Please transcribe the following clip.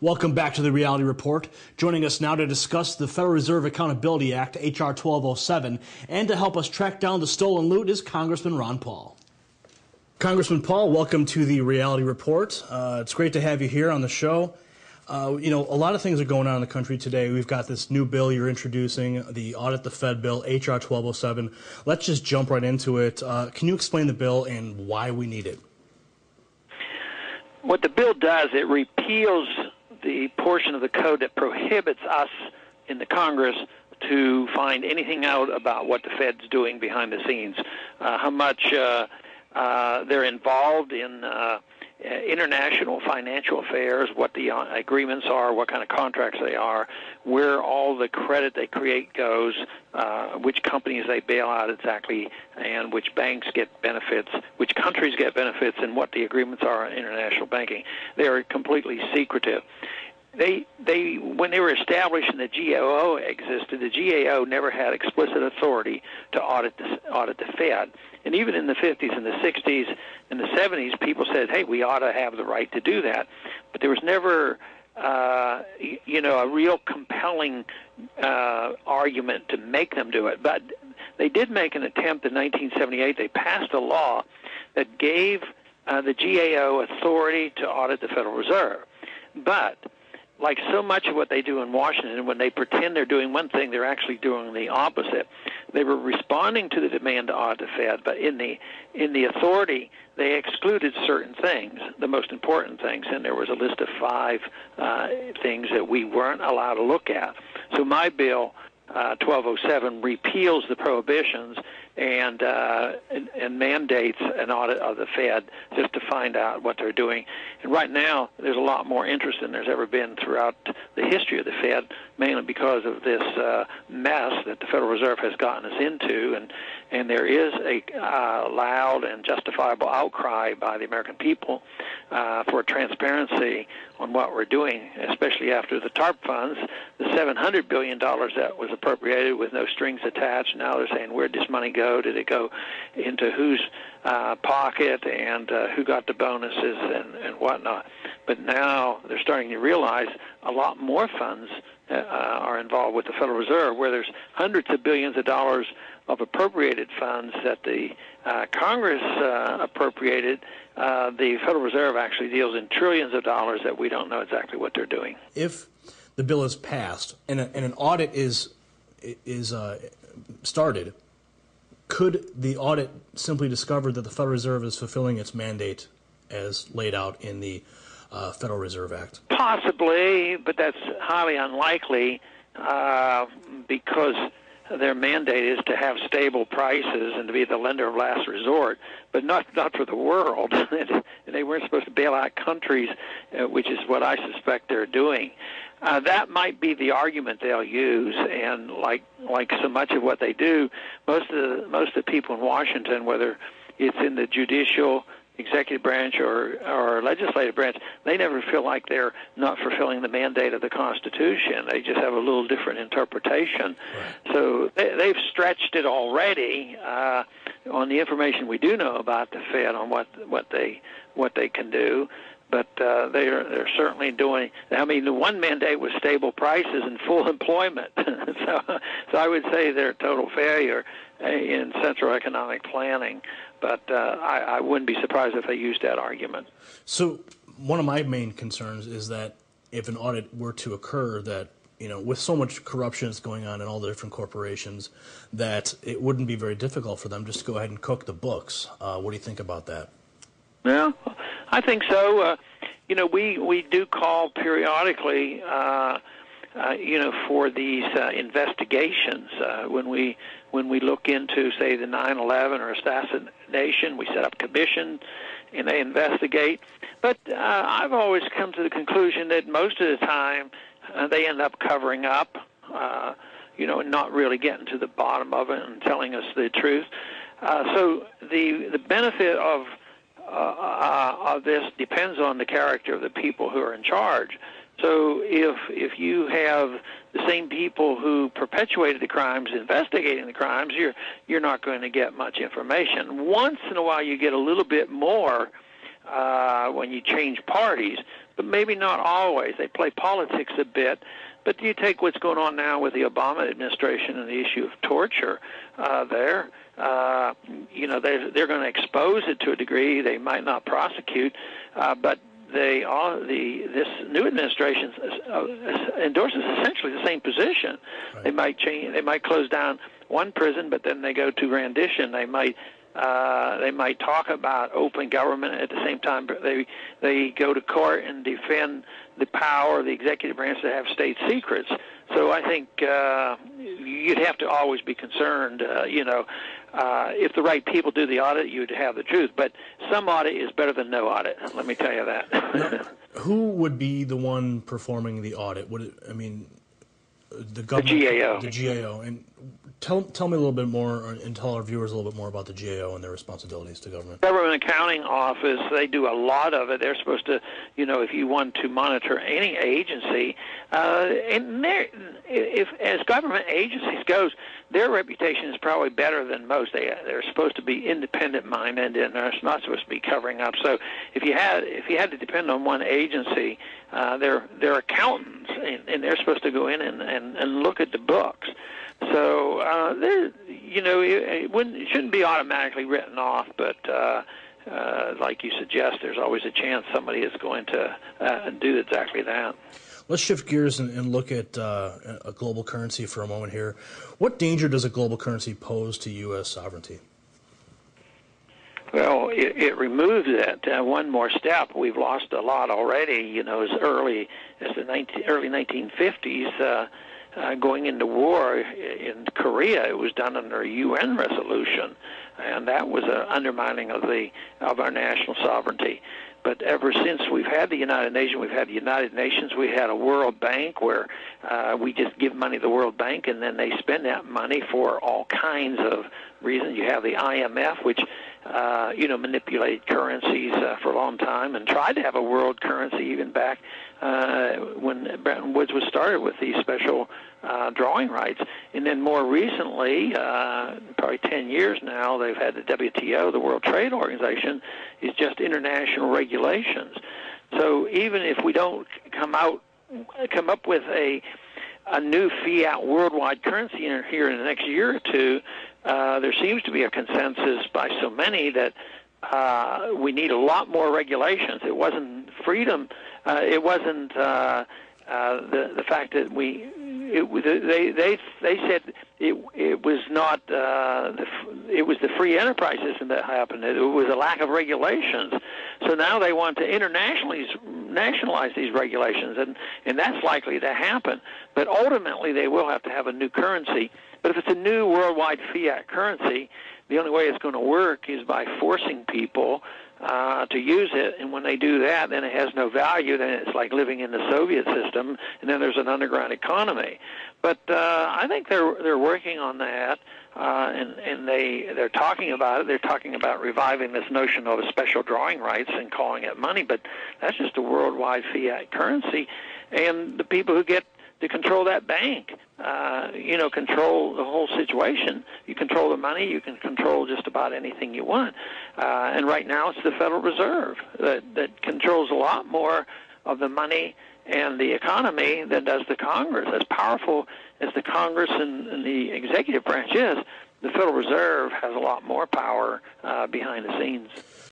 Welcome back to the Reality Report. Joining us now to discuss the Federal Reserve Accountability Act, H.R. 1207, and to help us track down the stolen loot is Congressman Ron Paul. Congressman Paul, welcome to the Reality Report. It's great to have you here on the show. A lot of things are going on in the country today. We've got this new bill you're introducing, the Audit the Fed bill, H.R. 1207. Let's just jump right into it. Can you explain the bill and why we need it? What the bill does, it repeals the portion of the code that prohibits us in the Congress to find anything out about what the Fed's doing behind the scenes, how much they're involved in international financial affairs, what the agreements are, what kind of contracts they are, where all the credit they create goes, which companies they bail out exactly, and which banks get benefits, which countries get benefits, and what the agreements are on international banking. They are completely secretive. When they were established and the GAO existed, the GAO never had explicit authority to audit the Fed. And even in the 50s and the 60s and the 70s, people said, hey, we ought to have the right to do that. But there was never, a real compelling argument to make them do it. But they did make an attempt in 1978. They passed a law that gave the GAO authority to audit the Federal Reserve. But like so much of what they do in Washington, when they pretend they're doing one thing, they're actually doing the opposite. They were responding to the demand to audit the Fed, but in the authority, they excluded certain things, the most important things, and there was a list of 5 things that we weren't allowed to look at. So my bill, 1207, repeals the prohibitions and mandates an audit of the Fed just to find out what they're doing. And right now, there's a lot more interest than there's ever been throughout the history of the Fed, mainly because of this mess that the Federal Reserve has gotten us into. And there is a loud and justifiable outcry by the American people for transparency on what we're doing, especially after the TARP funds, the $700 billion that was appropriated with no strings attached. Now they're saying, where'd this money go? Did it go into whose pocket, and who got the bonuses and whatnot? But now they're starting to realize a lot more funds are involved with the Federal Reserve, where there's hundreds of billions of dollars of appropriated funds that the Congress appropriated. The Federal Reserve actually deals in trillions of dollars that we don't know exactly what they're doing. If the bill is passed and an audit is started, could the audit simply discover that the Federal Reserve is fulfilling its mandate as laid out in the Federal Reserve Act? Possibly, but that's highly unlikely because their mandate is to have stable prices and to be the lender of last resort, but not for the world. They weren't supposed to bail out countries, which is what I suspect they're doing. That might be the argument they'll use, and like so much of what they do, most of the people in Washington, whether it's in the judicial, executive branch or legislative branch, they never feel like they're not fulfilling the mandate of the Constitution. They just have a little different interpretation. Right. So they've stretched it already on the information we do know about the Fed on what they can do. But they're certainly doing. I mean, the one mandate was stable prices and full employment. so I would say they're a total failure in central economic planning. But I wouldn't be surprised if they used that argument. So one of my main concerns is that if an audit were to occur, that with so much corruption that's going on in all the different corporations, that it wouldn't be very difficult for them just to go ahead and cook the books. What do you think about that? Well, I think so. We do call periodically, for these investigations. When we look into, say, the 9/11 or assassination, we set up commissions and they investigate. But I've always come to the conclusion that most of the time they end up covering up, and not really getting to the bottom of it and telling us the truth. So the benefit of this depends on the character of the people who are in charge. So if you have the same people who perpetuated the crimes investigating the crimes, you're not going to get much information. Once in a while you get a little bit more when you change parties, but maybe not always. They play politics a bit. But you take what's going on now with the Obama administration and the issue of torture they're going to expose it to a degree. They might not prosecute, but this new administration endorses essentially the same position. Right. They might close down one prison, but then they go to rendition. They might talk about open government at the same time. They go to court and defend the power of the executive branch to have state secrets. So I think you'd have to always be concerned. If the right people do the audit, you'd have the truth. But some audit is better than no audit. Let me tell you that. Now, who would be the one performing the audit? The government, the GAO. The GAO. And tell me a little bit more, and tell our viewers a little bit more about the GAO and their responsibilities to government. Government Accounting Office, they do a lot of it. They're supposed to, if you want to monitor any agency, as government agencies goes, their reputation is probably better than most. They're supposed to be independent-minded, and they're not supposed to be covering up. So if you had to depend on one agency, they're accountants, and they're supposed to go in and look at the books. So it shouldn't be automatically written off, but like you suggest, there's always a chance somebody is going to do exactly that. Let's shift gears and look at a global currency for a moment here. What danger does a global currency pose to U.S. sovereignty? Well, it removes that one more step. We've lost a lot already. As early as the early 1950s. Going into war in Korea, it was done under a UN resolution, and that was an undermining of our national sovereignty. But ever since we've had the United Nations, we had a World Bank where we just give money to the World Bank, and then they spend that money for all kinds of reasons. You have the IMF, which manipulated currencies for a long time and tried to have a world currency even back when Bretton Woods was started with these special drawing rights. And then more recently, probably 10 years now, they've had the WTO, the World Trade Organization, is just international regulations. So even if we don't come up with a new fiat worldwide currency here in the next year or two, there seems to be a consensus by so many that we need a lot more regulations. It wasn't freedom. It wasn't the fact that they said it was not it was the free enterprise system that happened. It was a lack of regulations. So now they want to nationalize these regulations, and that's likely to happen. But ultimately, they will have to have a new currency. But if it's a new worldwide fiat currency, the only way it's going to work is by forcing people to use it. And when they do that, then it has no value. Then it's like living in the Soviet system, and then there's an underground economy. But I think they're working on that, and they're talking about it. They're talking about reviving this notion of a special drawing rights and calling it money. But that's just a worldwide fiat currency, and the people who get to control that bank, control the whole situation. You control the money, you can control just about anything you want. And right now it's the Federal Reserve that controls a lot more of the money and the economy than does the Congress. As powerful as the Congress and the executive branch is, the Federal Reserve has a lot more power behind the scenes.